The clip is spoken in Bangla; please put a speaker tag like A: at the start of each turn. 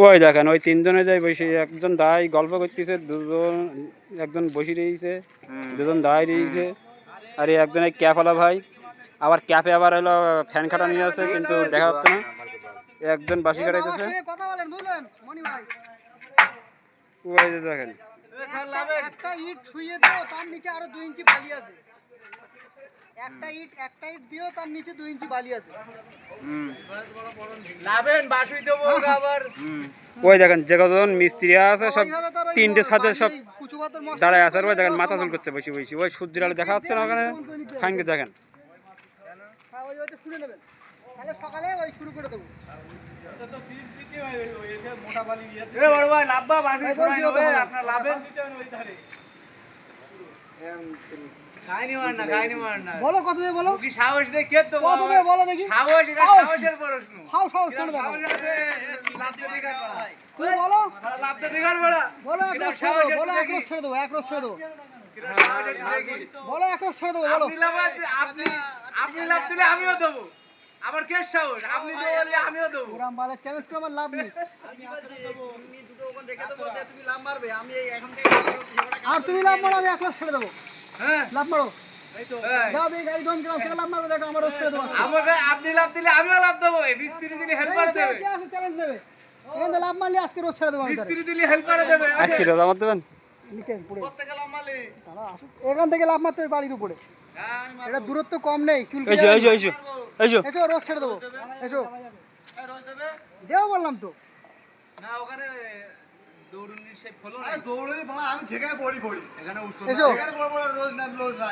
A: ওই দেখেন ওই তিনজনে যাই বসে, একজন দাঁড়াই গল্প করতেছে, দুজন একজন বসে রয়েছে, দুজন দাঁড়াই রয়েছে। আর এই একজন এই ক্যাপওয়ালা ভাই, আবার ক্যাপে আবার হলো ফ্যান খাটা নিয়ে আছে, কিন্তু দেখা যাচ্ছে না। একজন বাসি কাটাইতেছে, ওই যে দেখেন।
B: একটা ইট ছুঁয়ে দাও, তার নিচে আরো 2 ইঞ্চি বালি আছে। একটা ইট দিও, তার নিচে 2 ইঞ্চি বালি আছে।
C: লাভেন বাসুই দেবো আবার।
A: ওই দেখেন যে কজন মিস্ত্রি আছে সব তিনটে ছাদে সব দাঁড়ায় আছে। আর ওই দেখেন মাথা চুল করছে বসে বসে, ওই সূর্যের আলো দেখা যাচ্ছে না ওখানে, ফাইনকে দেখেন।
B: হ্যাঁ, ওইটা শুনে নেবেন, তাহলে সকালে ওই শুরু করে দেবো।
C: এ বড় ভাই লাভবা বাসুই শোনাই হবে আপনার লাভেন। গাইনি মার না।
B: বলো কত দেবে বলো।
C: কি সাহস নেই কে তো
B: কত দেবে বলো দেখি।
C: সাহস এটা সাহসের প্রশ্ন।
B: হাও সাহস করে দাও।
C: সাহস আছে লাভ দিয়ে দিগার বড়া।
B: তুমি বলো।
C: লাভ দিয়ে দিগার বড়া।
B: বলো এক রোজ ছেড়ে দেবো, বলো এক রোজ ছেড়ে দেবো, এক রোজ ছেড়ে দেবো। বলো এক রোজ ছেড়ে দেবো, বলো।
C: আপনি লাভ দিলে আমিও দেবো। আমার কে সাহস? আপনি বললে আমিও দেবো।
B: পুরাম বালে চ্যালেঞ্জ করে আমার লাভ নেই।
C: তুমি দুটো ওখান দেখে দেবো, তুমি লাভ মারবে। আমি এখন থেকে
B: আর তুমি লাভ মারো, আমি এক রোজ ছেড়ে দেবো।
C: হ্যাঁ
B: লাভ মারো।
C: এই তো
B: যাও দেখি গাড়ি দম গ্রাম থেকে লাভ মারবে, দেখো আমার রোজ ছেড়ে দেবো।
C: আমাকে আপনি লাভ দিলে আমিও লাভ দেবো। মিস্ত্রি দিলে হেল্প করে দেবে।
B: কে আছে চ্যালেঞ্জ নেবে? এখান থেকে লাভ মারলে আজকে রোজ ছেড়ে দেবো আমি।
C: মিস্ত্রি দিলে হেল্প করে দেবে।
A: আজকে রোজা মারতে দেবেন
B: নিচে পড়ে
C: প্রত্যেকটা লাভ মারলে
B: দাঁড়া, আসুক। এখান থেকে লাভ মারতে হবে বাড়ির উপরে। এটা দূরত্ব কম নেই, চুল
A: এইসো এইসো এইসো এইসো।
B: এসো রোজ ছেড়ে দেবো, এসো
C: রোজ দেবে
B: দেও বললাম তো।
C: না ওখানে দৌড়ুনি সে ফলো না।
D: দৌড়ে আমি ঠেকায় পড়ি
B: এসো
D: রোজ না